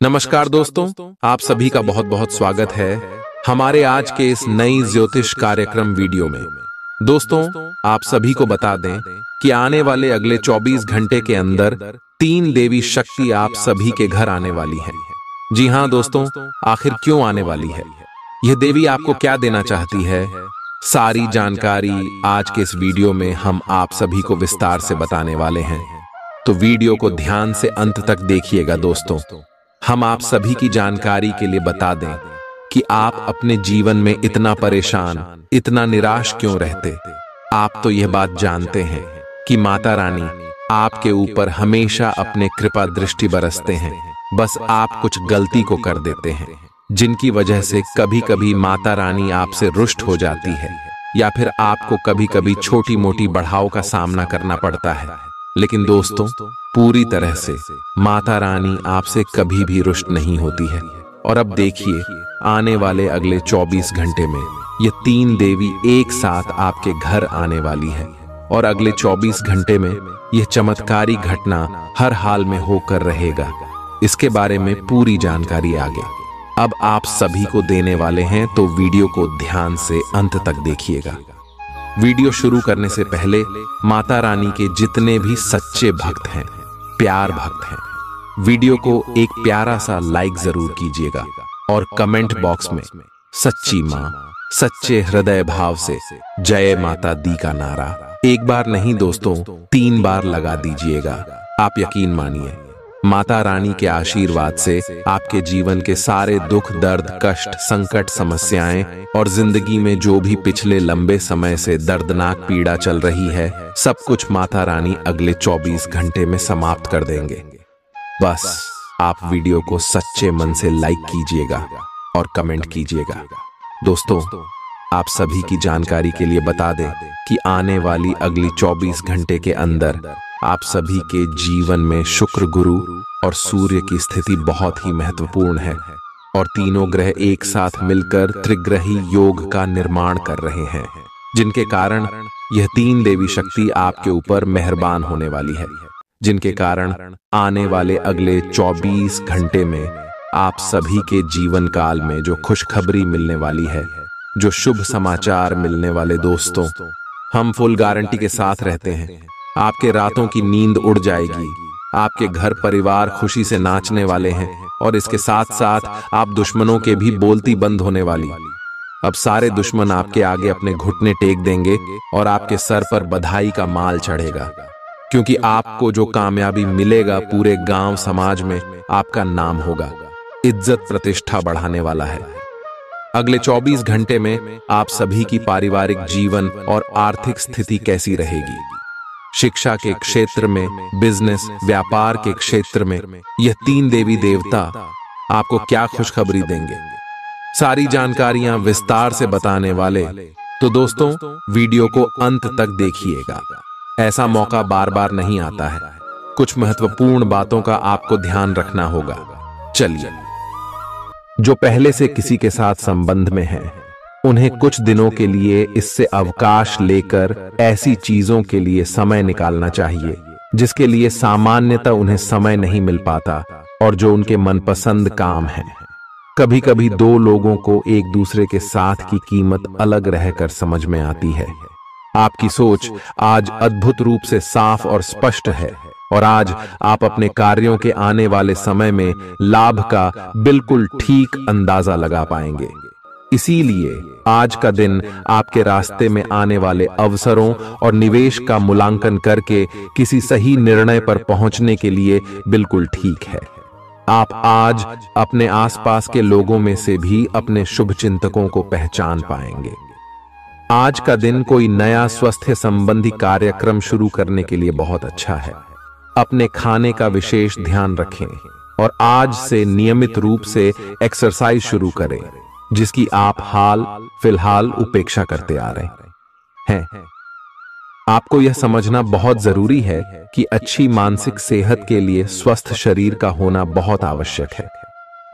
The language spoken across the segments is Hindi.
नमस्कार दोस्तों, आप सभी का बहुत बहुत स्वागत है हमारे आज के इस नई ज्योतिष कार्यक्रम वीडियो में। दोस्तों, आप सभी को बता दें कि आने वाले अगले 24 घंटे के अंदर 3 देवी शक्ति आप सभी के घर आने वाली है। जी हाँ दोस्तों, आखिर क्यों आने वाली है, यह देवी आपको क्या देना चाहती है, सारी जानकारी आज के इस वीडियो में हम आप सभी को विस्तार से बताने वाले हैं। तो वीडियो को ध्यान से अंत तक देखिएगा दोस्तों। हम आप सभी की जानकारी के लिए बता दें कि आप अपने जीवन में इतना परेशान, इतना निराश क्यों रहते। आप तो यह बात जानते हैं कि माता रानी आपके ऊपर हमेशा अपने कृपा दृष्टि बरसते हैं। बस आप कुछ गलती को कर देते हैं, जिनकी वजह से कभी कभी माता रानी आपसे रुष्ट हो जाती है, या फिर आपको कभी कभी छोटी मोटी बढ़ाव का सामना करना पड़ता है। लेकिन दोस्तों, पूरी तरह से माता रानी आपसे कभी भी रुष्ट नहीं होती है। और अब देखिए, आने वाले अगले 24 घंटे में ये 3 देवी एक साथ आपके घर आने वाली है, और अगले 24 घंटे में यह चमत्कारी घटना हर हाल में होकर रहेगा। इसके बारे में पूरी जानकारी आगे अब आप सभी को देने वाले हैं, तो वीडियो को ध्यान से अंत तक देखिएगा। वीडियो शुरू करने से पहले माता रानी के जितने भी सच्चे भक्त हैं, प्यार भक्त हैं, वीडियो को एक प्यारा सा लाइक जरूर कीजिएगा और कमेंट बॉक्स में सच्ची मां, सच्चे हृदय भाव से जय माता दी का नारा एक बार नहीं दोस्तों, 3 बार लगा दीजिएगा। आप यकीन मानिए, माता रानी के आशीर्वाद से आपके जीवन के सारे दुख, दर्द, कष्ट, संकट, समस्याएं और जिंदगी में जो भी पिछले लंबे समय से दर्दनाक पीड़ा चल रही है, सब कुछ माता रानी अगले 24 घंटे में समाप्त कर देंगे। बस आप वीडियो को सच्चे मन से लाइक कीजिएगा और कमेंट कीजिएगा। दोस्तों, आप सभी की जानकारी के लिए बता दें कि आने वाली अगली 24 घंटे के अंदर आप सभी के जीवन में शुक्र, गुरु और सूर्य की स्थिति बहुत ही महत्वपूर्ण है, और तीनों ग्रह एक साथ मिलकर त्रिग्रही योग का निर्माण कर रहे हैं, जिनके कारण यह 3 देवी शक्ति आपके ऊपर मेहरबान होने वाली है, जिनके कारण आने वाले अगले 24 घंटे में आप सभी के जीवन काल में जो खुशखबरी मिलने वाली है, जो शुभ समाचार मिलने वाले दोस्तों, हम फुल गारंटी के साथ रहते हैं। आपके रातों की नींद उड़ जाएगी, आपके घर परिवार खुशी से नाचने वाले हैं, और इसके साथ साथ आप दुश्मनों के भी बोलती बंद होने वाली। अब सारे दुश्मन आपके आगे अपने घुटने टेक देंगे और आपके सर पर बधाई का माल चढ़ेगा, क्योंकि आपको जो कामयाबी मिलेगा, पूरे गांव समाज में आपका नाम होगा, इज्जत प्रतिष्ठा बढ़ाने वाला है। अगले 24 घंटे में आप सभी की पारिवारिक जीवन और आर्थिक स्थिति कैसी रहेगी, शिक्षा के क्षेत्र में, बिजनेस, व्यापार के क्षेत्र में यह 3 देवी देवता आपको क्या खुशखबरी देंगे, सारी जानकारियां विस्तार से बताने वाले। तो दोस्तों, वीडियो को अंत तक देखिएगा। ऐसा मौका बार बार नहीं आता है, कुछ महत्वपूर्ण बातों का आपको ध्यान रखना होगा। चलिए, जो पहले से किसी के साथ संबंध में है, उन्हें कुछ दिनों के लिए इससे अवकाश लेकर ऐसी चीजों के लिए समय निकालना चाहिए जिसके लिए सामान्यतः उन्हें समय नहीं मिल पाता, और जो उनके मनपसंद काम है। कभी कभी 2 लोगों को एक दूसरे के साथ की कीमत अलग रहकर समझ में आती है। आपकी सोच आज अद्भुत रूप से साफ और स्पष्ट है, और आज आप अपने कार्यों के आने वाले समय में लाभ का बिल्कुल ठीक अंदाजा लगा पाएंगे। इसीलिए आज का दिन आपके रास्ते में आने वाले अवसरों और निवेश का मूल्यांकन करके किसी सही निर्णय पर पहुंचने के लिए बिल्कुल ठीक है। आप आज अपने आसपास के लोगों में से भी अपने शुभ चिंतकों को पहचान पाएंगे। आज का दिन कोई नया स्वास्थ्य संबंधी कार्यक्रम शुरू करने के लिए बहुत अच्छा है। अपने खाने का विशेष ध्यान रखें, और आज से नियमित रूप से एक्सरसाइज शुरू करें, जिसकी आप हाल फिलहाल उपेक्षा करते आ रहे हैं। आपको यह समझना बहुत जरूरी है कि अच्छी मानसिक सेहत के लिए स्वस्थ शरीर का होना बहुत आवश्यक है।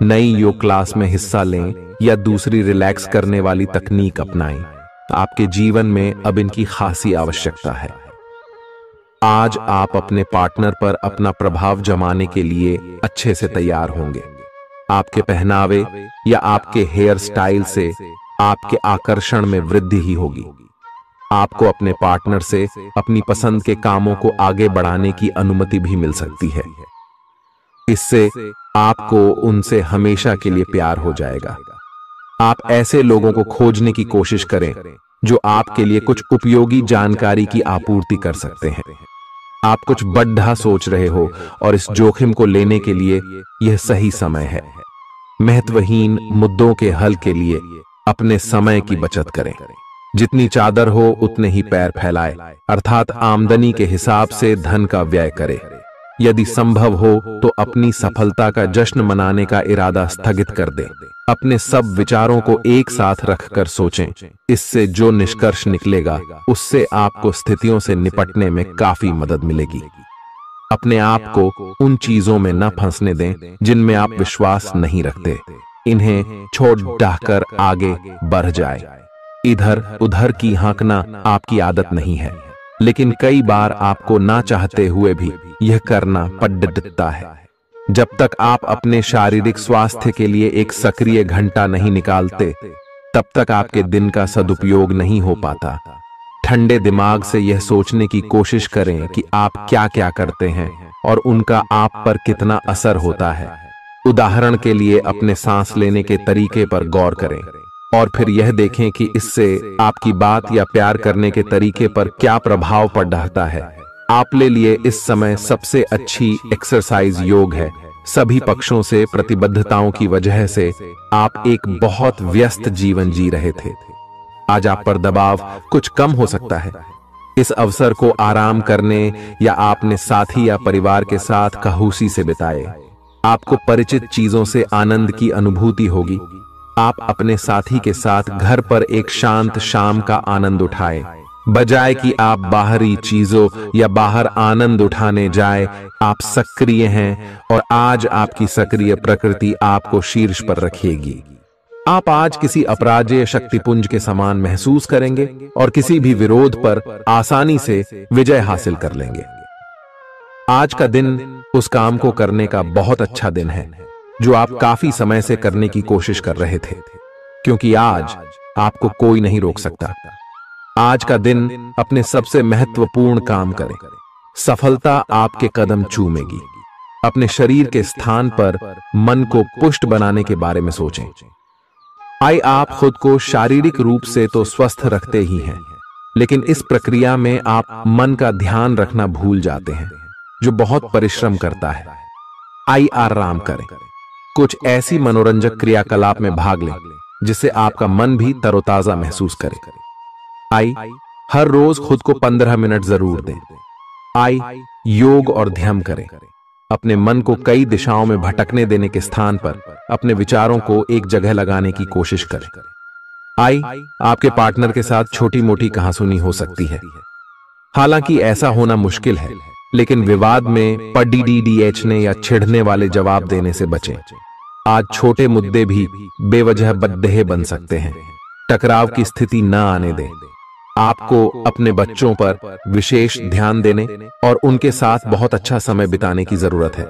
नई योग क्लास में हिस्सा लें या दूसरी रिलैक्स करने वाली तकनीक अपनाएं। आपके जीवन में अब इनकी खासी आवश्यकता है। आज आप अपने पार्टनर पर अपना प्रभाव जमाने के लिए अच्छे से तैयार होंगे। आपके पहनावे या आपके हेयर स्टाइल से आपके आकर्षण में वृद्धि ही होगी। आपको अपने पार्टनर से अपनी पसंद के कामों को आगे बढ़ाने की अनुमति भी मिल सकती है। इससे आपको उनसे हमेशा के लिए प्यार हो जाएगा। आप ऐसे लोगों को खोजने की कोशिश करें जो आपके लिए कुछ उपयोगी जानकारी की आपूर्ति कर सकते हैं। आप कुछ बड़ा सोच रहे हो और इस जोखिम को लेने के लिए यह सही समय है। महत्वहीन मुद्दों के हल के लिए अपने समय की बचत करें। जितनी चादर हो उतने ही पैर फैलाए, अर्थात आमदनी के हिसाब से धन का व्यय करें। यदि संभव हो तो अपनी सफलता का जश्न मनाने का इरादा स्थगित कर दें। अपने सब विचारों को एक साथ रखकर सोचें। इससे जो निष्कर्ष निकलेगा उससे आपको स्थितियों से निपटने में काफी मदद मिलेगी। अपने आप को उन चीजों में न फंसने दें जिनमें आप विश्वास नहीं रखते। इन्हें छोड़ डाहकर आगे बढ़ जाए। इधर उधर की हाँकना आपकी आदत नहीं है, लेकिन कई बार आपको ना चाहते हुए भी यह करना पड़ता है। जब तक आप अपने शारीरिक स्वास्थ्य के लिए एक सक्रिय घंटा नहीं निकालते, तब तक आपके दिन का सदुपयोग नहीं हो पाता। ठंडे दिमाग से यह सोचने की कोशिश करें कि आप क्या क्या करते हैं और उनका आप पर कितना असर होता है। उदाहरण के लिए अपने सांस लेने के तरीके पर गौर करें और फिर यह देखें कि इससे आपकी बात या प्यार करने के तरीके पर क्या प्रभाव पड़ रहा है। आपके लिए इस समय सबसे अच्छी एक्सरसाइज योग है। सभी पक्षों से प्रतिबद्धताओं की वजह से आप एक बहुत व्यस्त जीवन जी रहे थे। आज आप पर दबाव कुछ कम हो सकता है। इस अवसर को आराम करने या अपने साथी या परिवार के साथ खहूसी से बिताए। आपको परिचित चीजों से आनंद की अनुभूति होगी। आप अपने साथी के साथ घर पर एक शांत शाम का आनंद उठाएं। बजाय कि आप बाहरी चीजों या बाहर आनंद उठाने जाए, आप सक्रिय हैं और आज आपकी सक्रिय प्रकृति आपको शीर्ष पर रखेगी। आप आज किसी अपराजेय शक्तिपुंज के समान महसूस करेंगे और किसी भी विरोध पर आसानी से विजय हासिल कर लेंगे। आज का दिन उस काम को करने का बहुत अच्छा दिन है जो आप काफी समय से करने की कोशिश कर रहे थे, क्योंकि आज आपको कोई नहीं रोक सकता। आज का दिन अपने सबसे महत्वपूर्ण काम करें। सफलता आपके कदम चूमेगी। अपने शरीर के स्थान पर मन को पुष्ट बनाने के बारे में सोचें। आप खुद को शारीरिक रूप से तो स्वस्थ रखते ही हैं, लेकिन इस प्रक्रिया में आप मन का ध्यान रखना भूल जाते हैं, जो बहुत परिश्रम करता है। आराम करें। कुछ ऐसी मनोरंजक क्रियाकलाप में भाग लें जिससे आपका मन भी तरोताजा महसूस करे। हर रोज खुद को 15 मिनट जरूर दें। योग और ध्यान करें। अपने मन को कई दिशाओं में भटकने देने के स्थान पर अपने विचारों को एक जगह लगाने की कोशिश करें। आपके पार्टनर के साथ छोटी मोटी कहासुनी हो सकती है। हालांकि ऐसा होना मुश्किल है, लेकिन विवाद में पढ़ने या छिड़ने वाले जवाब देने से बचें। आज छोटे मुद्दे भी बेवजह बद्देह बन सकते हैं। टकराव की स्थिति न आने दें। आपको अपने बच्चों पर विशेष ध्यान देने और उनके साथ बहुत अच्छा समय बिताने की जरूरत है।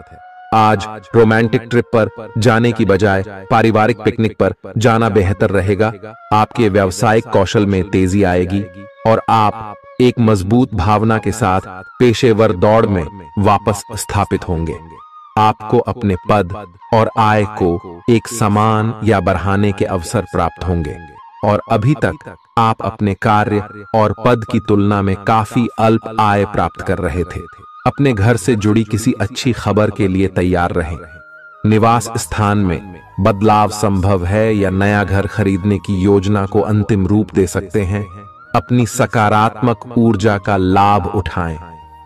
आज रोमांटिक ट्रिप पर जाने की बजाय पारिवारिक पिकनिक पर जाना बेहतर रहेगा। आपके व्यावसायिक कौशल में तेजी आएगी और आप एक मजबूत भावना के साथ पेशेवर दौड़ में वापस स्थापित होंगे। आपको अपने पद और आय को एक समान या बढ़ाने के अवसर प्राप्त होंगे और अभी तक आप अपने कार्य और पद की तुलना में काफी अल्प आय प्राप्त कर रहे थे। अपने घर से जुड़ी किसी अच्छी खबर के लिए तैयार रहें। निवास स्थान में बदलाव संभव है या नया घर खरीदने की योजना को अंतिम रूप दे सकते हैं। अपनी सकारात्मक ऊर्जा का लाभ उठाएं।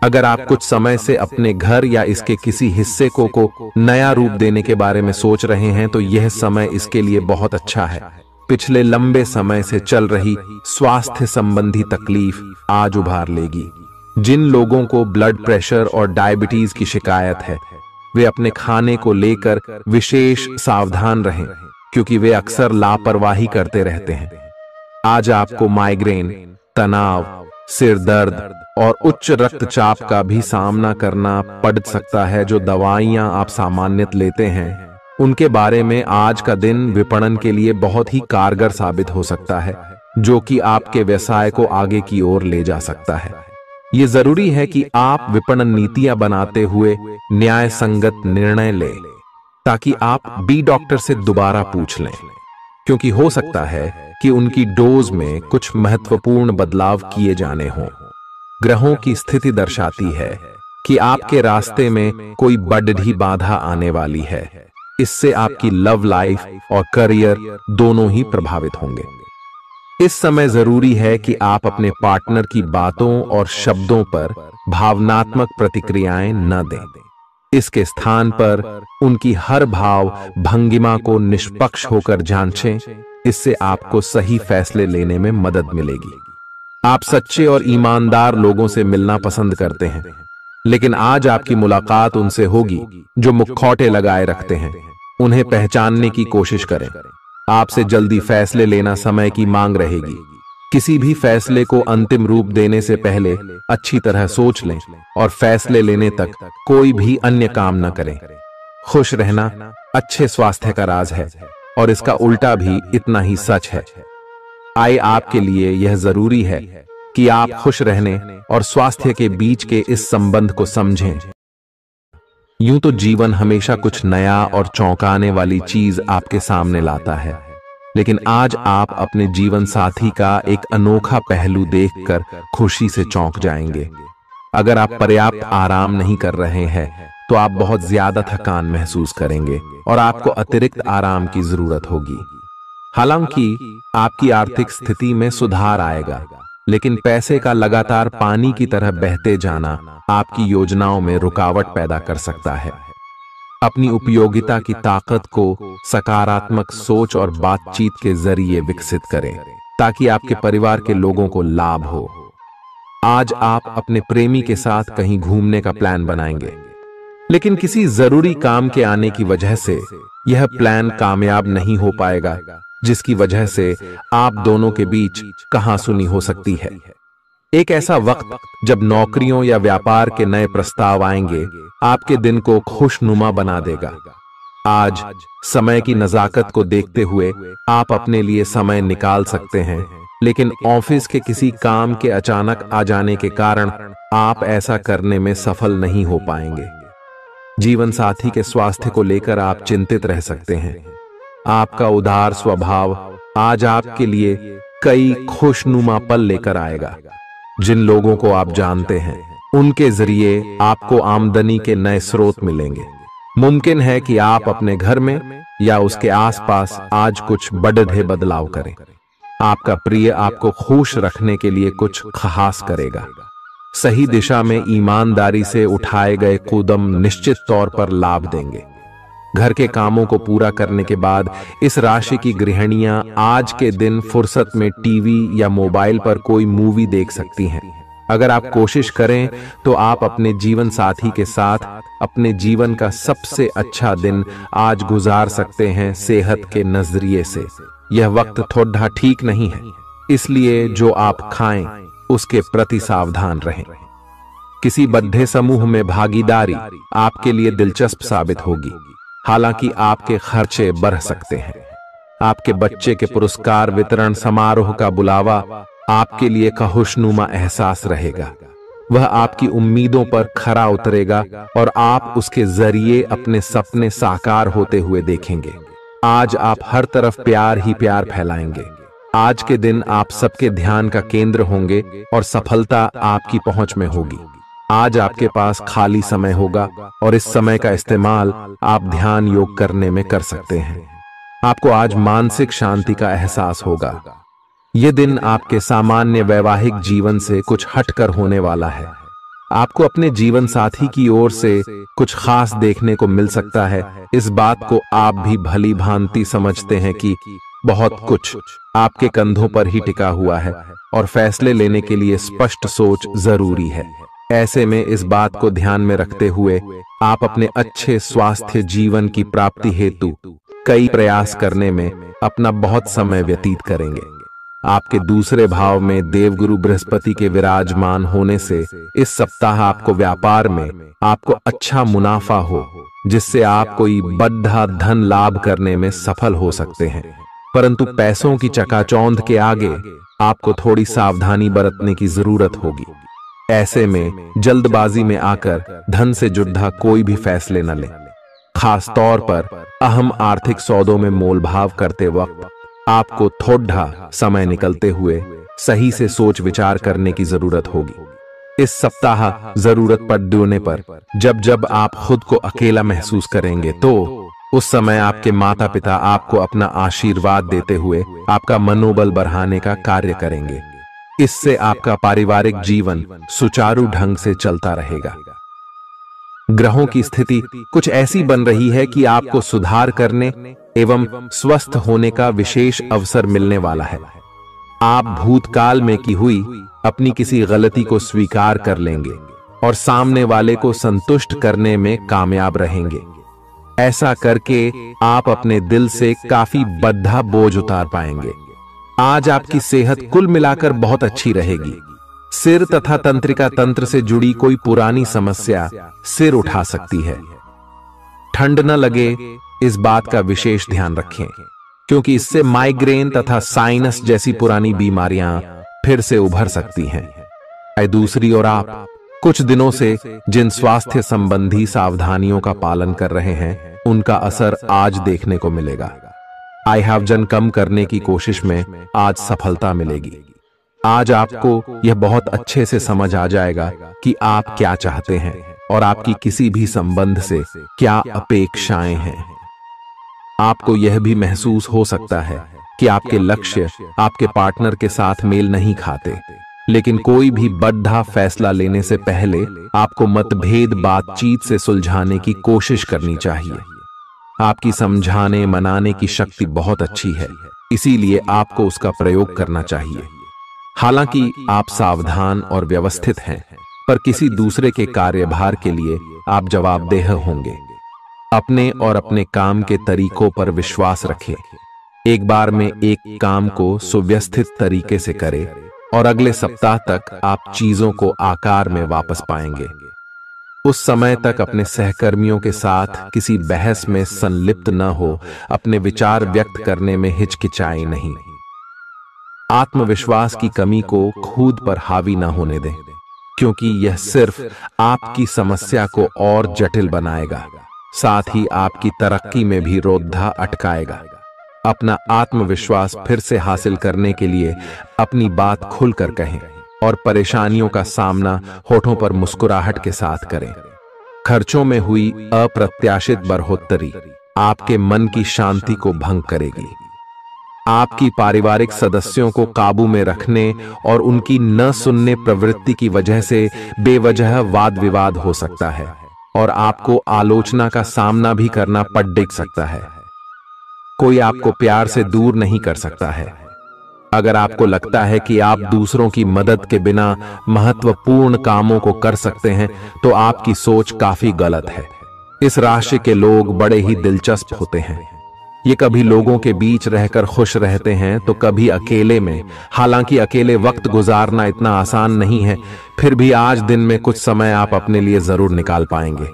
अगर आप कुछ समय से अपने घर या इसके किसी हिस्से को नया रूप देने के बारे में सोच रहे हैं, तो यह समय इसके लिए बहुत अच्छा है। पिछले लंबे समय से चल रही स्वास्थ्य संबंधी तकलीफ आज उभार लेगी। जिन लोगों को ब्लड प्रेशर और डायबिटीज की शिकायत है, वे अपने खाने को लेकर विशेष सावधान रहें, क्योंकि वे अक्सर लापरवाही करते रहते हैं। आज आपको माइग्रेन, तनाव, सिर दर्द और उच्च रक्तचाप का भी सामना करना पड़ सकता है। जो दवाइयां आप सामान्यतः लेते हैं, उनके बारे में आज का दिन विपणन के लिए बहुत ही कारगर साबित हो सकता है, जो कि आपके व्यवसाय को आगे की ओर ले जा सकता है। ये जरूरी है कि आप विपणन नीतियां बनाते हुए न्याय संगत निर्णय लें, ताकि आप बी डॉक्टर से दोबारा पूछ लें, क्योंकि हो सकता है कि उनकी डोज में कुछ महत्वपूर्ण बदलाव किए जाने हों। ग्रहों की स्थिति दर्शाती है कि आपके रास्ते में कोई बड़ी बाधा आने वाली है। इससे आपकी लव लाइफ और करियर दोनों ही प्रभावित होंगे। इस समय जरूरी है कि आप अपने पार्टनर की बातों और शब्दों पर भावनात्मक प्रतिक्रियाएं न दें। इसके स्थान पर उनकी हर भाव भंगिमा को निष्पक्ष होकर जांचें। इससे आपको सही फैसले लेने में मदद मिलेगी। आप सच्चे और ईमानदार लोगों से मिलना पसंद करते हैं, लेकिन आज आपकी मुलाकात उनसे होगी जो मुखौटे लगाए रखते हैं। उन्हें पहचानने की कोशिश करें। आपसे जल्दी फैसले लेना समय की मांग रहेगी। किसी भी फैसले को अंतिम रूप देने से पहले अच्छी तरह सोच लें और फैसले लेने तक कोई भी अन्य काम न करें। खुश रहना अच्छे स्वास्थ्य का राज है और इसका उल्टा भी इतना ही सच है। आए आपके लिए यह जरूरी है कि आप खुश रहने और स्वास्थ्य के बीच के इस संबंध को समझें। यूं तो जीवन हमेशा कुछ नया और चौंकाने वाली चीज आपके सामने लाता है, लेकिन आज आप अपने जीवन साथी का एक अनोखा पहलू देखकर खुशी से चौंक जाएंगे। अगर आप पर्याप्त आराम नहीं कर रहे हैं तो आप बहुत ज्यादा थकान महसूस करेंगे और आपको अतिरिक्त आराम की जरूरत होगी। हालांकि आपकी आर्थिक स्थिति में सुधार आएगा, लेकिन पैसे का लगातार पानी की तरह बहते जाना आपकी योजनाओं में रुकावट पैदा कर सकता है। अपनी उपयोगिता की ताकत को सकारात्मक सोच और बातचीत के जरिए विकसित करें, ताकि आपके परिवार के लोगों को लाभ हो। आज आप अपने प्रेमी के साथ कहीं घूमने का प्लान बनाएंगे, लेकिन किसी जरूरी काम के आने की वजह से यह प्लान कामयाब नहीं हो पाएगा, जिसकी वजह से आप दोनों के बीच कहासुनी हो सकती है। एक ऐसा वक्त जब नौकरियों या व्यापार के नए प्रस्ताव आएंगे, आपके दिन को खुशनुमा बना देगा। आज समय की नजाकत को देखते हुए आप अपने लिए समय निकाल सकते हैं, लेकिन ऑफिस के किसी काम के अचानक आ जाने के कारण आप ऐसा करने में सफल नहीं हो पाएंगे। जीवन साथी के स्वास्थ्य को लेकर आप चिंतित रह सकते हैं। आपका उदार स्वभाव आज आपके लिए कई खुशनुमा पल लेकर आएगा। जिन लोगों को आप जानते हैं, उनके जरिए आपको आमदनी के नए स्रोत मिलेंगे। मुमकिन है कि आप अपने घर में या उसके आसपास आज कुछ बड़े बदलाव करें। आपका प्रिय आपको खुश रखने के लिए कुछ खास करेगा। सही दिशा में ईमानदारी से उठाए गए कदम निश्चित तौर पर लाभ देंगे। घर के कामों को पूरा करने के बाद इस राशि की गृहिणियां आज के दिन फुर्सत में टीवी या मोबाइल पर कोई मूवी देख सकती हैं। अगर आप कोशिश करें तो आप अपने जीवन साथी के साथ अपने जीवन का सबसे अच्छा दिन आज गुजार सकते हैं। सेहत के नजरिए से यह वक्त थोड़ा ठीक नहीं है, इसलिए जो आप खाएं उसके प्रति सावधान रहें। किसी बड्ढे समूह में भागीदारी आपके लिए दिलचस्प साबित होगी, हालांकि आपके खर्चे बढ़ सकते हैं। आपके बच्चे के पुरस्कार वितरण समारोह का बुलावा आपके लिए खुशनुमा एहसास रहेगा। वह आपकी उम्मीदों पर खरा उतरेगा और आप उसके जरिए अपने सपने साकार होते हुए देखेंगे। आज आप हर तरफ प्यार ही प्यार फैलाएंगे। आज के दिन आप सबके ध्यान का केंद्र होंगे और सफलता आपकी पहुंच में होगी। आज आपके पास खाली समय होगा और इस समय का इस्तेमाल आप ध्यान योग करने में कर सकते हैं। आपको आज मानसिक शांति का एहसास होगा। यह दिन आपके सामान्य वैवाहिक जीवन से कुछ हटकर होने वाला है। आपको अपने जीवन साथी की ओर से कुछ खास देखने को मिल सकता है। इस बात को आप भी भली भांति समझते हैं कि बहुत कुछ आपके कंधों पर ही टिका हुआ है और फैसले लेने के लिए स्पष्ट सोच जरूरी है। ऐसे में इस बात को ध्यान में रखते हुए आप अपने अच्छे स्वास्थ्य जीवन की प्राप्ति हेतु कई प्रयास करने में अपना बहुत समय व्यतीत करेंगे। आपके दूसरे भाव में देवगुरु बृहस्पति के विराजमान होने से इस सप्ताह आपको व्यापार में आपको अच्छा मुनाफा हो, जिससे आप कोई बड़ा धन लाभ करने में सफल हो सकते हैं। परंतु पैसों की चकाचौंध के आगे आपको थोड़ी सावधानी बरतने की जरूरत होगी। ऐसे में जल्दबाजी में आकर धन से जुड़ा कोई भी फैसले न लें। खास तौर पर अहम आर्थिक सौदों में मोलभाव करते वक्त आपको थोड़ा समय निकलते हुए सही से सोच विचार करने की जरूरत होगी। इस सप्ताह जरूरत पड़ने पर जब जब आप खुद को अकेला महसूस करेंगे तो उस समय आपके माता पिता आपको अपना आशीर्वाद देते हुए आपका मनोबल बढ़ाने का कार्य करेंगे। इससे आपका पारिवारिक जीवन सुचारू ढंग से चलता रहेगा। ग्रहों की स्थिति कुछ ऐसी बन रही है कि आपको सुधार करने एवं स्वस्थ होने का विशेष अवसर मिलने वाला है। आप भूतकाल में की हुई अपनी किसी गलती को स्वीकार कर लेंगे और सामने वाले को संतुष्ट करने में कामयाब रहेंगे। ऐसा करके आप अपने दिल से काफी बड़ा बोझ उतार पाएंगे। आज आपकी सेहत कुल मिलाकर बहुत अच्छी रहेगी। सिर तथा तंत्रिका तंत्र से जुड़ी कोई पुरानी समस्या सिर उठा सकती है। ठंड न लगे इस बात का विशेष ध्यान रखें, क्योंकि इससे माइग्रेन तथा साइनस जैसी पुरानी बीमारियां फिर से उभर सकती हैं। दूसरी ओर आप कुछ दिनों से जिन स्वास्थ्य संबंधी सावधानियों का पालन कर रहे हैं, उनका असर आज देखने को मिलेगा। वजन कम करने की कोशिश में आज सफलता मिलेगी। आज आपको यह बहुत अच्छे से समझ आ जाएगा कि आप क्या चाहते हैं और आपकी किसी भी संबंध से क्या अपेक्षाएं हैं। आपको यह भी महसूस हो सकता है कि आपके लक्ष्य आपके पार्टनर के साथ मेल नहीं खाते, लेकिन कोई भी बड़ा फैसला लेने से पहले आपको मतभेद बातचीत से सुलझाने की कोशिश करनी चाहिए। आपकी समझाने मनाने की शक्ति बहुत अच्छी है, इसीलिए आपको उसका प्रयोग करना चाहिए। हालांकि आप सावधान और व्यवस्थित हैं, पर किसी दूसरे के कार्यभार के लिए आप जवाबदेह होंगे। अपने और अपने काम के तरीकों पर विश्वास रखें। एक बार में एक काम को सुव्यवस्थित तरीके से करें और अगले सप्ताह तक आप चीजों को आकार में वापस पाएंगे। उस समय तक अपने सहकर्मियों के साथ किसी बहस में संलिप्त न हो, अपने विचार व्यक्त करने में हिचकिचाएं नहीं। आत्मविश्वास की कमी को खुद पर हावी न होने दें, क्योंकि यह सिर्फ आपकी समस्या को और जटिल बनाएगा, साथ ही आपकी तरक्की में भी रोधा अटकाएगा। अपना आत्मविश्वास फिर से हासिल करने के लिए अपनी बात खुलकर कहें और परेशानियों का सामना होठों पर मुस्कुराहट के साथ करें। खर्चों में हुई अप्रत्याशित बढ़ोतरी आपके मन की शांति को भंग करेगी। आपकी पारिवारिक सदस्यों को काबू में रखने और उनकी न सुनने प्रवृत्ति की वजह से बेवजह वाद विवाद हो सकता है और आपको आलोचना का सामना भी करना पड़ सकता है। कोई आपको प्यार से दूर नहीं कर सकता है। अगर आपको लगता है कि आप दूसरों की मदद के बिना महत्वपूर्ण कामों को कर सकते हैं, तो आपकी सोच काफी गलत है। इस राशि के लोग बड़े ही दिलचस्प होते हैं। ये कभी लोगों के बीच रहकर खुश रहते हैं तो कभी अकेले में। हालांकि अकेले वक्त गुजारना इतना आसान नहीं है, फिर भी आज दिन में कुछ समय आप अपने लिए जरूर निकाल पाएंगे।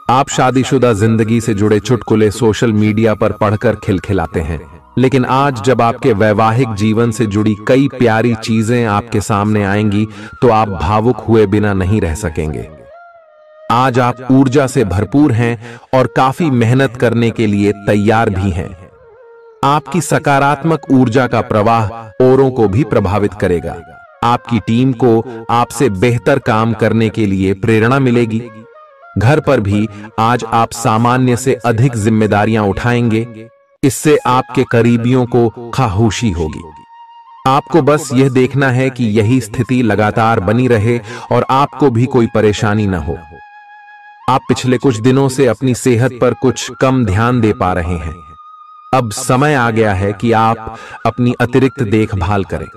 आप शादीशुदा जिंदगी से जुड़े चुटकुले सोशल मीडिया पर पढ़कर खिलखिलाते हैं, लेकिन आज जब आपके वैवाहिक जीवन से जुड़ी कई प्यारी चीजें आपके सामने आएंगी तो आप भावुक हुए बिना नहीं रह सकेंगे। आज आप ऊर्जा से भरपूर हैं और काफी मेहनत करने के लिए तैयार भी हैं। आपकी सकारात्मक ऊर्जा का प्रवाह औरों को भी प्रभावित करेगा। आपकी टीम को आपसे बेहतर काम करने के लिए प्रेरणा मिलेगी। घर पर भी आज आप सामान्य से अधिक जिम्मेदारियां उठाएंगे। इससे आपके करीबियों को खामोशी होगी। आपको बस यह देखना है कि यही स्थिति लगातार बनी रहे और आपको भी कोई परेशानी न हो। आप पिछले कुछ दिनों से अपनी सेहत पर कुछ कम ध्यान दे पा रहे हैं। अब समय आ गया है कि आप अपनी अतिरिक्त देखभाल करें।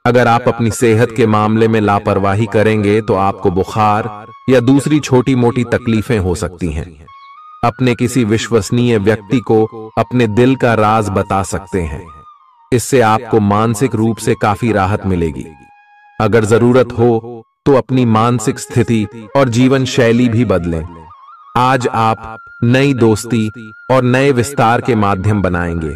अगर आप अपनी सेहत के मामले में लापरवाही करेंगे तो आपको बुखार या दूसरी छोटी मोटी तकलीफें हो सकती हैं। अपने किसी विश्वसनीय व्यक्ति को अपने दिल का राज बता सकते हैं। इससे आपको मानसिक रूप से काफी राहत मिलेगी। अगर जरूरत हो तो अपनी मानसिक स्थिति और जीवन शैली भी बदलें। आज आप नई दोस्ती और नए विस्तार के माध्यम बनाएंगे।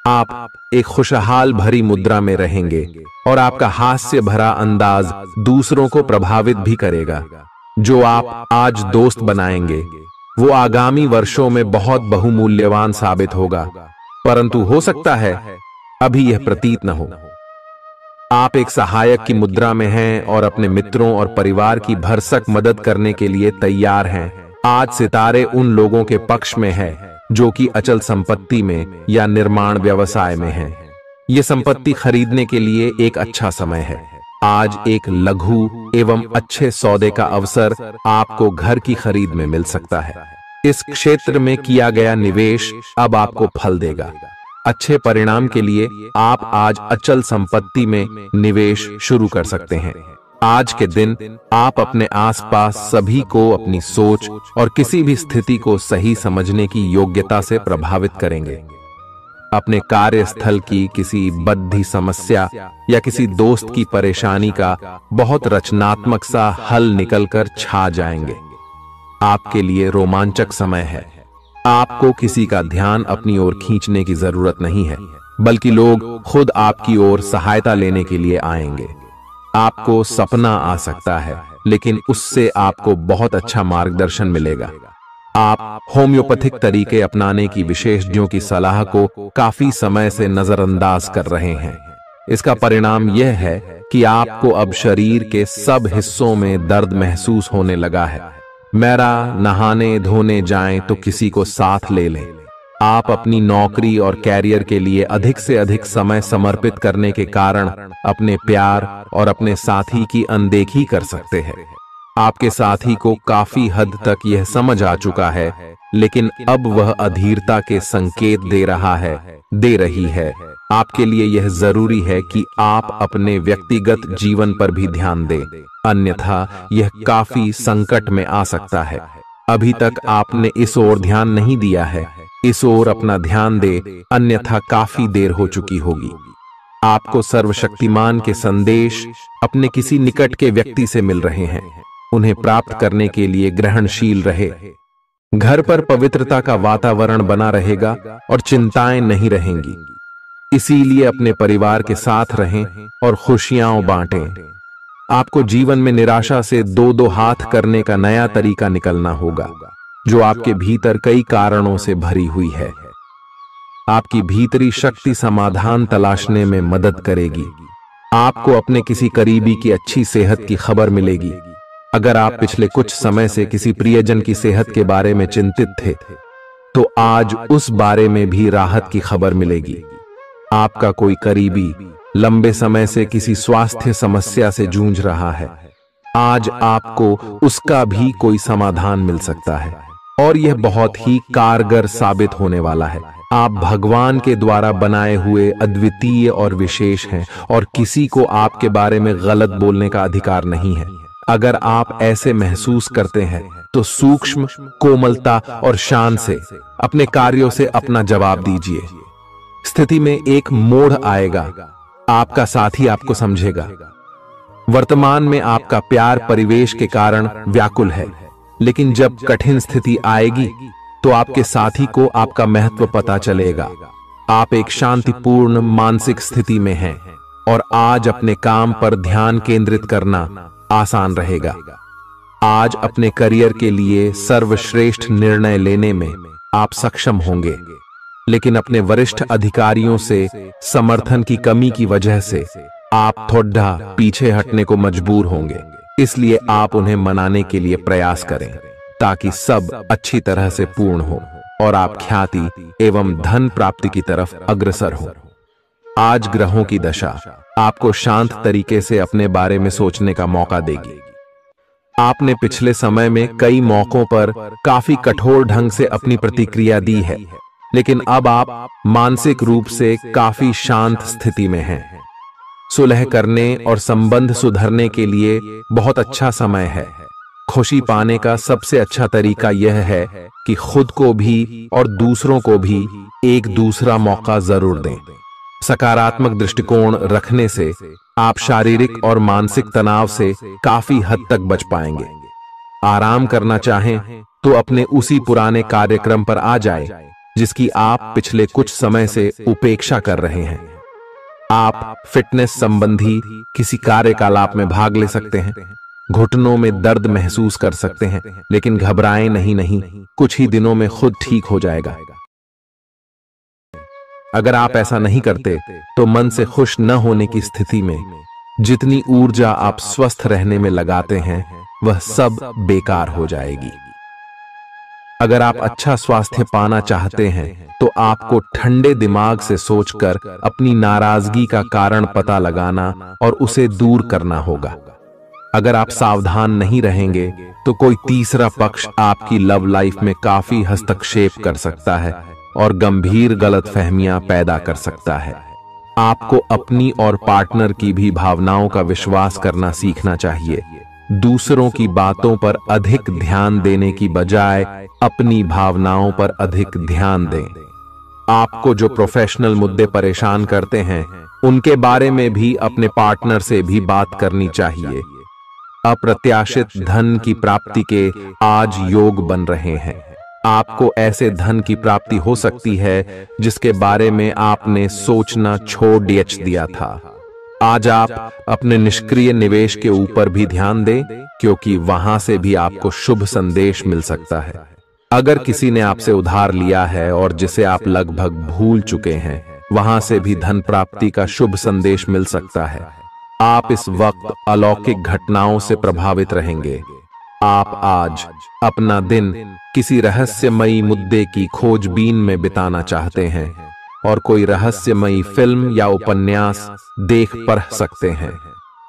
आप एक खुशहाल भरी मुद्रा में रहेंगे और आपका हास्य भरा अंदाज दूसरों को प्रभावित भी करेगा। जो आप आज दोस्त बनाएंगे वो आगामी वर्षों में बहुत बहुमूल्यवान साबित होगा, परंतु हो सकता है अभी यह प्रतीत न हो। आप एक सहायक की मुद्रा में हैं और अपने मित्रों और परिवार की भरसक मदद करने के लिए तैयार हैं। आज सितारे उन लोगों के पक्ष में है जो कि अचल संपत्ति में या निर्माण व्यवसाय में हैं। ये संपत्ति खरीदने के लिए एक अच्छा समय है। आज एक लघु एवं अच्छे सौदे का अवसर आपको घर की खरीद में मिल सकता है। इस क्षेत्र में किया गया निवेश अब आपको फल देगा। अच्छे परिणाम के लिए आप आज अचल संपत्ति में निवेश शुरू कर सकते हैं। आज के दिन आप अपने आसपास सभी को अपनी सोच और किसी भी स्थिति को सही समझने की योग्यता से प्रभावित करेंगे। अपने कार्यस्थल की किसी बद्धी समस्या या किसी दोस्त की परेशानी का बहुत रचनात्मक सा हल निकलकर छा जाएंगे। आपके लिए रोमांचक समय है। आपको किसी का ध्यान अपनी ओर खींचने की जरूरत नहीं है, बल्कि लोग खुद आपकी ओर सहायता लेने के लिए आएंगे। आपको सपना आ सकता है, लेकिन उससे आपको बहुत अच्छा मार्गदर्शन मिलेगा। आप होम्योपैथिक तरीके अपनाने की विशेषज्ञों की सलाह को काफी समय से नजरअंदाज कर रहे हैं। इसका परिणाम यह है कि आपको अब शरीर के सब हिस्सों में दर्द महसूस होने लगा है। मेरा नहाने धोने जाएं तो किसी को साथ ले लें। आप अपनी नौकरी और कैरियर के लिए अधिक से अधिक समय समर्पित करने के कारण अपने प्यार और अपने साथी की अनदेखी कर सकते हैं। आपके साथी को काफी हद तक यह समझ आ चुका है, लेकिन अब वह अधीरता के संकेत दे रही है। आपके लिए यह जरूरी है कि आप अपने व्यक्तिगत जीवन पर भी ध्यान दें, अन्यथा यह काफी संकट में आ सकता है। अभी तक आपने इस ओर ध्यान नहीं दिया है, इस ओर अपना ध्यान दे, अन्यथा काफी देर हो चुकी होगी। आपको सर्वशक्तिमान के संदेश अपने किसी निकट के व्यक्ति से मिल रहे हैं। उन्हें प्राप्त करने के लिए ग्रहणशील रहे। घर पर पवित्रता का वातावरण बना रहेगा और चिंताएं नहीं रहेंगी। इसीलिए अपने परिवार के साथ रहें और खुशियां बांटें। आपको जीवन में निराशा से दो दो हाथ करने का नया तरीका निकलना होगा, जो आपके भीतर कई कारणों से भरी हुई है। आपकी भीतरी शक्ति समाधान तलाशने में मदद करेगी। आपको अपने किसी करीबी की अच्छी सेहत की खबर मिलेगी। अगर आप पिछले कुछ समय से किसी प्रियजन की सेहत के बारे में चिंतित थे, तो आज उस बारे में भी राहत की खबर मिलेगी। आपका कोई करीबी लंबे समय से किसी स्वास्थ्य समस्या से जूझ रहा है, आज आपको उसका भी कोई समाधान मिल सकता है और यह बहुत ही कारगर साबित होने वाला है। आप भगवान के द्वारा बनाए हुए अद्वितीय और विशेष हैं और किसी को आपके बारे में गलत बोलने का अधिकार नहीं है। अगर आप ऐसे महसूस करते हैं तो सूक्ष्म, कोमलता और शान से अपने कार्यों से अपना जवाब दीजिए। स्थिति में एक मोड़ आएगा, आपका साथी आपको समझेगा। वर्तमान में आपका प्यार परिवेश के कारण व्याकुल है, लेकिन जब कठिन स्थिति आएगी तो आपके साथी को आपका महत्व पता चलेगा। आप एक शांतिपूर्ण मानसिक स्थिति में हैं और आज अपने काम पर ध्यान केंद्रित करना आसान रहेगा। आज अपने करियर के लिए सर्वश्रेष्ठ निर्णय लेने में आप सक्षम होंगे, लेकिन अपने वरिष्ठ अधिकारियों से समर्थन की कमी की वजह से आप थोड़ा पीछे हटने को मजबूर होंगे। इसलिए आप उन्हें मनाने के लिए प्रयास करें ताकि सब अच्छी तरह से पूर्ण हो और आप ख्याति एवं धन प्राप्ति की तरफ अग्रसर हो। आज ग्रहों की दशा आपको शांत तरीके से अपने बारे में सोचने का मौका देगी। आपने पिछले समय में कई मौकों पर काफी कठोर ढंग से अपनी प्रतिक्रिया दी है, लेकिन अब आप मानसिक रूप से काफी शांत स्थिति में हैं। सुलह करने और संबंध सुधरने के लिए बहुत अच्छा समय है। खुशी पाने का सबसे अच्छा तरीका यह है कि खुद को भी और दूसरों को भी एक दूसरा मौका जरूर दें। सकारात्मक दृष्टिकोण रखने से आप शारीरिक और मानसिक तनाव से काफी हद तक बच पाएंगे। आराम करना चाहें तो अपने उसी पुराने कार्यक्रम पर आ जाए जिसकी आप पिछले कुछ समय से उपेक्षा कर रहे हैं। आप फिटनेस संबंधी किसी कार्यकलाप में भाग ले सकते हैं। घुटनों में दर्द महसूस कर सकते हैं, लेकिन घबराएं नहीं, कुछ ही दिनों में खुद ठीक हो जाएगा। अगर आप ऐसा नहीं करते तो मन से खुश न होने की स्थिति में जितनी ऊर्जा आप स्वस्थ रहने में लगाते हैं वह सब बेकार हो जाएगी। अगर आप अच्छा स्वास्थ्य पाना चाहते हैं तो आपको ठंडे दिमाग से सोचकर अपनी नाराजगी का कारण पता लगाना और उसे दूर करना होगा। अगर आप सावधान नहीं रहेंगे तो कोई तीसरा पक्ष आपकी लव लाइफ में काफी हस्तक्षेप कर सकता है और गंभीर गलतफहमियां पैदा कर सकता है। आपको अपनी और पार्टनर की भी भावनाओं का विश्वास करना सीखना चाहिए। दूसरों की बातों पर अधिक ध्यान देने की बजाय अपनी भावनाओं पर अधिक ध्यान दें। आपको जो प्रोफेशनल मुद्दे परेशान करते हैं उनके बारे में भी अपने पार्टनर से भी बात करनी चाहिए। अप्रत्याशित धन की प्राप्ति के आज योग बन रहे हैं। आपको ऐसे धन की प्राप्ति हो सकती है जिसके बारे में आपने सोचना छोड़ दिया था। आज आप अपने निष्क्रिय निवेश के ऊपर भी ध्यान दें, क्योंकि वहां से भी आपको शुभ संदेश मिल सकता है। अगर किसी ने आपसे उधार लिया है और जिसे आप लगभग भूल चुके हैं, वहां से भी धन प्राप्ति का शुभ संदेश मिल सकता है। आप इस वक्त अलौकिक घटनाओं से प्रभावित रहेंगे। आप आज अपना दिन किसी रहस्यमयी मुद्दे की खोजबीन में बिताना चाहते हैं और कोई रहस्यमयी फिल्म या उपन्यास देख पढ़ सकते हैं।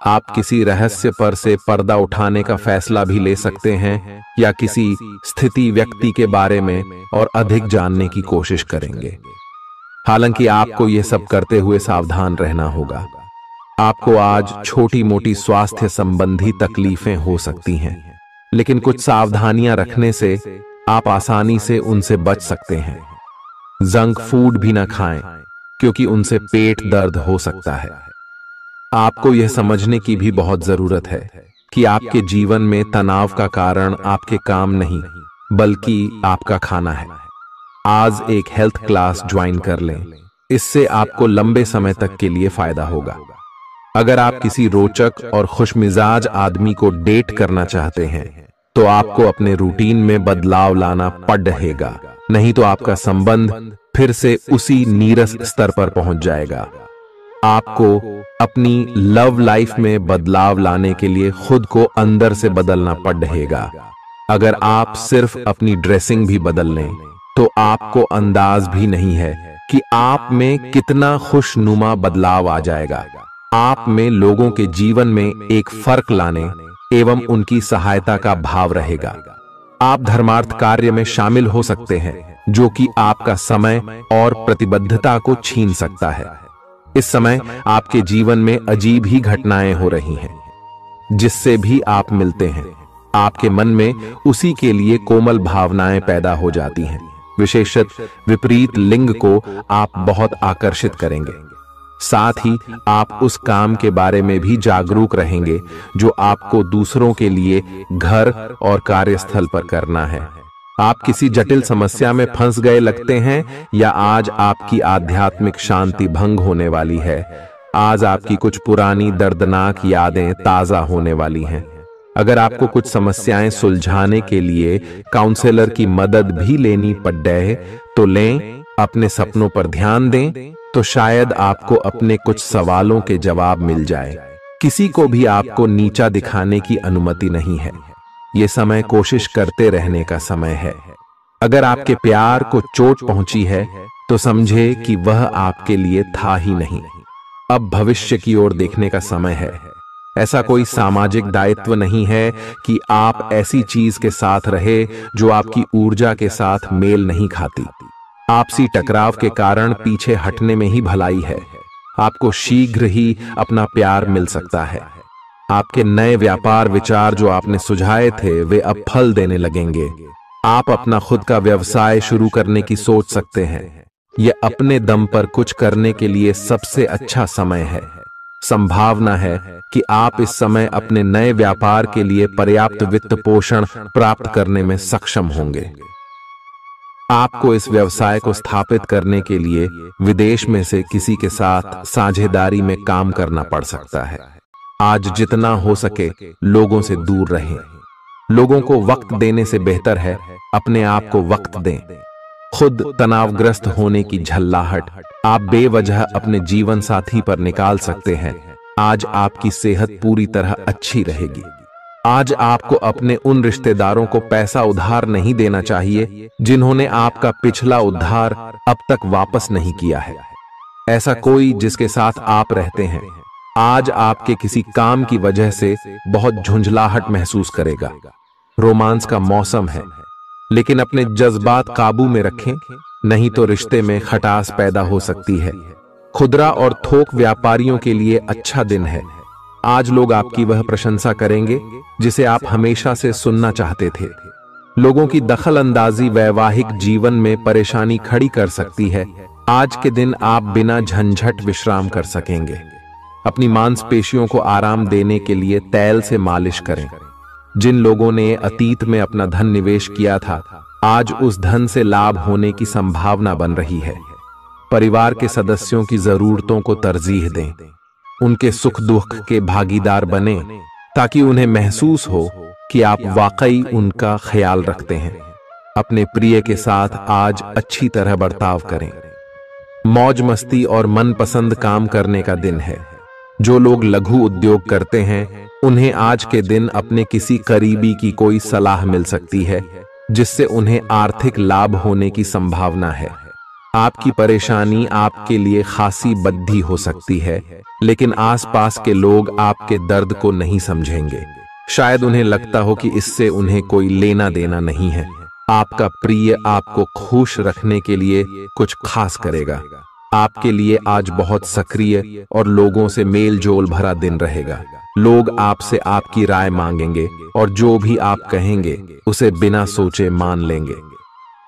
आप किसी रहस्य पर से पर्दा उठाने का फैसला भी ले सकते हैं या किसी स्थिति व्यक्ति के बारे में और अधिक जानने की कोशिश करेंगे। हालांकि आपको यह सब करते हुए सावधान रहना होगा। आपको आज छोटी मोटी स्वास्थ्य संबंधी तकलीफें हो सकती हैं, लेकिन कुछ सावधानियां रखने से आप आसानी से उनसे बच सकते हैं। जंक फूड भी ना खाएं, क्योंकि उनसे पेट दर्द हो सकता है। आपको यह समझने की भी बहुत जरूरत है कि आपके जीवन में तनाव का कारण आपके काम नहीं, बल्कि आपका खाना है। आज एक हेल्थ क्लास ज्वाइन कर लें, इससे आपको लंबे समय तक के लिए फायदा होगा। अगर आप किसी रोचक और खुशमिजाज आदमी को डेट करना चाहते हैं तो आपको अपने रूटीन में बदलाव लाना पड़ेगा, नहीं तो आपका संबंध फिर से उसी नीरस स्तर पर पहुंच जाएगा। आपको अपनी लव लाइफ में बदलाव लाने के लिए खुद को अंदर से बदलना पड़ेगा। अगर आप सिर्फ अपनी ड्रेसिंग भी बदल लें तो आपको अंदाज भी नहीं है कि आप में कितना खुशनुमा बदलाव आ जाएगा। आप में लोगों के जीवन में एक फर्क लाने एवं उनकी सहायता का भाव रहेगा। आप धर्मार्थ कार्य में शामिल हो सकते हैं, जो कि आपका समय और प्रतिबद्धता को छीन सकता है। इस समय आपके जीवन में अजीब ही घटनाएं हो रही हैं, जिससे भी आप मिलते हैं आपके मन में उसी के लिए कोमल भावनाएं पैदा हो जाती हैं। विशेषतः विपरीत लिंग को आप बहुत आकर्षित करेंगे। साथ ही आप उस काम के बारे में भी जागरूक रहेंगे जो आपको दूसरों के लिए घर और कार्यस्थल पर करना है। आप किसी जटिल समस्या में फंस गए लगते हैं, या आज आपकी आध्यात्मिक शांति भंग होने वाली है। आज आपकी कुछ पुरानी दर्दनाक यादें ताजा होने वाली हैं। अगर आपको कुछ समस्याएं सुलझाने के लिए काउंसलर की मदद भी लेनी पड़े तो लें। अपने सपनों पर ध्यान दें तो शायद आपको अपने कुछ सवालों के जवाब मिल जाए। किसी को भी आपको नीचा दिखाने की अनुमति नहीं है। ये समय कोशिश करते रहने का समय है। अगर आपके प्यार को चोट पहुंची है तो समझे कि वह आपके लिए था ही नहीं। अब भविष्य की ओर देखने का समय है। ऐसा कोई सामाजिक दायित्व नहीं है कि आप ऐसी चीज के साथ रहे जो आपकी ऊर्जा के साथ मेल नहीं खाती। आपसी टकराव के कारण पीछे हटने में ही भलाई है। आपको शीघ्र ही अपना प्यार मिल सकता है। आपके नए व्यापार विचार जो आपने सुझाए थे वे अब फल देने लगेंगे। आप अपना खुद का व्यवसाय शुरू करने की सोच सकते हैं। यह अपने दम पर कुछ करने के लिए सबसे अच्छा समय है। संभावना है कि आप इस समय अपने नए व्यापार के लिए पर्याप्त वित्त पोषण प्राप्त करने में सक्षम होंगे। आपको इस व्यवसाय को स्थापित करने के लिए विदेश में से किसी के साथ साझेदारी में काम करना पड़ सकता है। आज जितना हो सके लोगों से दूर रहें। लोगों को वक्त देने से बेहतर है अपने आप को वक्त दें। खुद तनावग्रस्त होने की झल्लाहट आप बेवजह अपने जीवन साथी पर निकाल सकते हैं। आज आपकी सेहत पूरी तरह अच्छी रहेगी। आज आपको अपने उन रिश्तेदारों को पैसा उधार नहीं देना चाहिए जिन्होंने आपका पिछला उधार अब तक वापस नहीं किया है। ऐसा कोई जिसके साथ आप रहते हैं आज आपके किसी काम की वजह से बहुत झुंझलाहट महसूस करेगा। रोमांस का मौसम है, लेकिन अपने जज्बात काबू में रखें, नहीं तो रिश्ते में खटास पैदा हो सकती है। खुदरा और थोक व्यापारियों के लिए अच्छा दिन है। आज लोग आपकी वह प्रशंसा करेंगे जिसे आप हमेशा से सुनना चाहते थे। लोगों की दखल अंदाजी वैवाहिक जीवन में परेशानी खड़ी कर सकती है। आज के दिन आप बिना झंझट विश्राम कर सकेंगे। अपनी मांसपेशियों को आराम देने के लिए तेल से मालिश करें। जिन लोगों ने अतीत में अपना धन निवेश किया था आज उस धन से लाभ होने की संभावना बन रही है। परिवार के सदस्यों की जरूरतों को तरजीह दें। उनके सुख दुख के भागीदार बने ताकि उन्हें महसूस हो कि आप वाकई उनका ख्याल रखते हैं। अपने प्रिय के साथ आज अच्छी तरह बर्ताव करें। मौज मस्ती और मनपसंद काम करने का दिन है। जो लोग लघु उद्योग करते हैं उन्हें आज के दिन अपने किसी करीबी की कोई सलाह मिल सकती है जिससे उन्हें आर्थिक लाभ होने की संभावना है। आपकी परेशानी आपके लिए खासी बद्धी हो सकती है, लेकिन आसपास के लोग आपके दर्द को नहीं समझेंगे। शायद उन्हें लगता हो कि इससे उन्हें कोई लेना देना नहीं है। आपका प्रिय आपको खुश रखने के लिए कुछ खास करेगा। आपके लिए आज बहुत सक्रिय और लोगों से मेल जोल भरा दिन रहेगा। लोग आपसे आपकी राय मांगेंगे और जो भी आप कहेंगे उसे बिना सोचे मान लेंगे।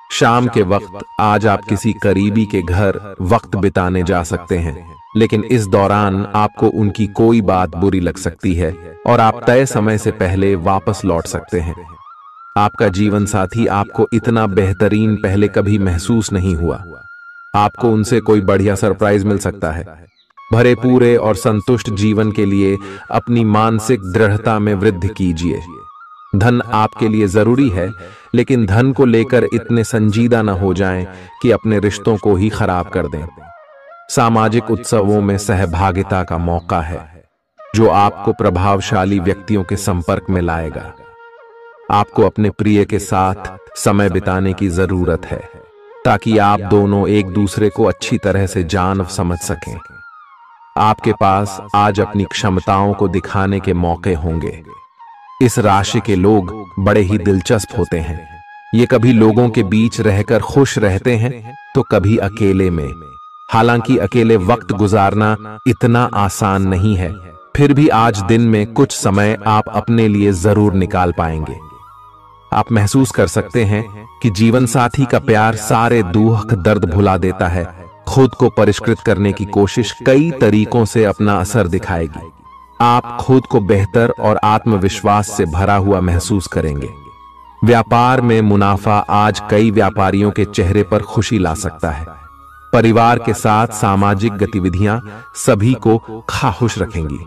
शाम के वक्त आज आप किसी करीबी के घर वक्त बिताने जा सकते हैं, लेकिन इस दौरान आपको उनकी कोई बात बुरी लग सकती है और आप तय समय से पहले वापस लौट सकते हैं। आपका जीवन साथी आपको इतना बेहतरीन पहले कभी महसूस नहीं हुआ। आपको उनसे कोई बढ़िया सरप्राइज मिल सकता है। भरे पूरे और संतुष्ट जीवन के लिए अपनी मानसिक दृढ़ता में वृद्धि कीजिए। धन आपके लिए जरूरी है, लेकिन धन को लेकर इतने संजीदा न हो जाएं कि अपने रिश्तों को ही खराब कर दें। सामाजिक उत्सवों में सहभागिता का मौका है जो आपको प्रभावशाली व्यक्तियों के संपर्क में लाएगा। आपको अपने प्रिय के साथ समय बिताने की जरूरत है ताकि आप दोनों एक दूसरे को अच्छी तरह से जान समझ सकें। आपके पास आज अपनी क्षमताओं को दिखाने के मौके होंगे। इस राशि के लोग बड़े ही दिलचस्प होते हैं। ये कभी लोगों के बीच रहकर खुश रहते हैं तो कभी अकेले में। हालांकि अकेले वक्त गुजारना इतना आसान नहीं है, फिर भी आज दिन में कुछ समय आप अपने लिए जरूर निकाल पाएंगे। आप महसूस कर सकते हैं कि जीवन साथी का प्यार सारे दुख दर्द भुला देता है। खुद को परिष्कृत करने की कोशिश कई तरीकों से अपना असर दिखाएगी। आप खुद को बेहतर और आत्मविश्वास से भरा हुआ महसूस करेंगे। व्यापार में मुनाफा आज कई व्यापारियों के चेहरे पर खुशी ला सकता है। परिवार के साथ सामाजिक गतिविधियां सभी को खुश रखेंगी।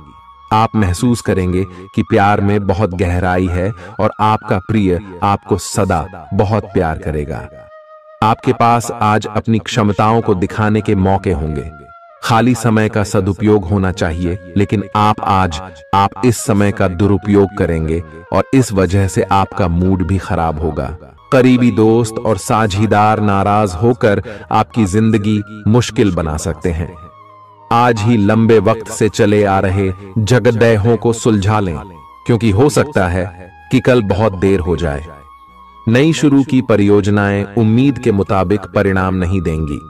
आप महसूस करेंगे कि प्यार में बहुत गहराई है और आपका प्रिय आपको सदा बहुत प्यार करेगा। आपके पास आज अपनी क्षमताओं को दिखाने के मौके होंगे। खाली समय का सदुपयोग होना चाहिए, लेकिन आप इस समय का दुरुपयोग करेंगे और इस वजह से आपका मूड भी खराब होगा। करीबी दोस्त और साझीदार नाराज होकर आपकी जिंदगी मुश्किल बना सकते हैं। आज ही लंबे वक्त से चले आ रहे झगड़ों को सुलझा लें, क्योंकि हो सकता है कि कल बहुत देर हो जाए। नई शुरू की परियोजनाएं उम्मीद के मुताबिक परिणाम नहीं देंगी।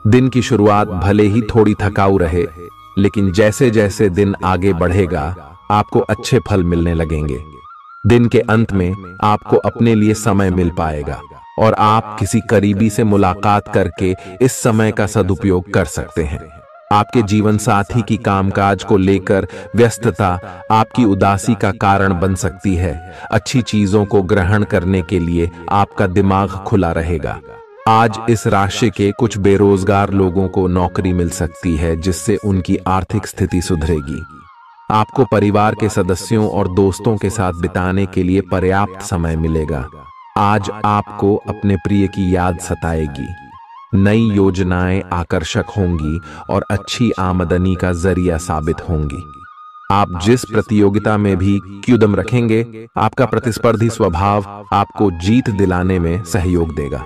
दिन की शुरुआत भले ही थोड़ी थकाऊ रहे, लेकिन जैसे जैसे दिन आगे बढ़ेगा आपको अच्छे फल मिलने लगेंगे। दिन के अंत में आपको अपने लिए समय मिल पाएगा और आप किसी करीबी से मुलाकात करके इस समय का सदुपयोग कर सकते हैं। आपके जीवन साथी की कामकाज को लेकर व्यस्तता आपकी उदासी का कारण बन सकती है। अच्छी चीजों को ग्रहण करने के लिए आपका दिमाग खुला रहेगा। आज इस राशि के कुछ बेरोजगार लोगों को नौकरी मिल सकती है, जिससे उनकी आर्थिक स्थिति सुधरेगी। आपको परिवार के सदस्यों और दोस्तों के साथ बिताने के लिए पर्याप्त समय मिलेगा। आज आपको अपने प्रिय की याद सताएगी। नई योजनाएं आकर्षक होंगी और अच्छी आमदनी का जरिया साबित होंगी। आप जिस प्रतियोगिता में भी कदम रखेंगे, आपका प्रतिस्पर्धी स्वभाव आपको जीत दिलाने में सहयोग देगा।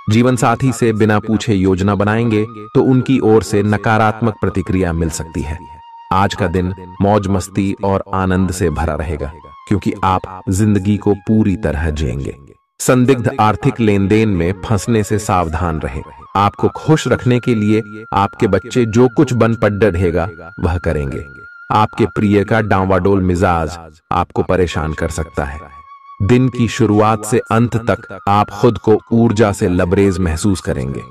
जीवन साथी से बिना पूछे योजना बनाएंगे तो उनकी ओर से नकारात्मक प्रतिक्रिया मिल सकती है। आज का दिन मौज मस्ती और आनंद से भरा रहेगा, क्योंकि आप जिंदगी को पूरी तरह जिएंगे। संदिग्ध आर्थिक लेन देन में फंसने से सावधान रहें। आपको खुश रखने के लिए आपके बच्चे जो कुछ बन पढ़ रहेगा वह करेंगे। आपके प्रिय का डांवाडोल मिजाज आपको परेशान कर सकता है। दिन की शुरुआत से अंत तक आप खुद को ऊर्जा से लबरेज महसूस करेंगे।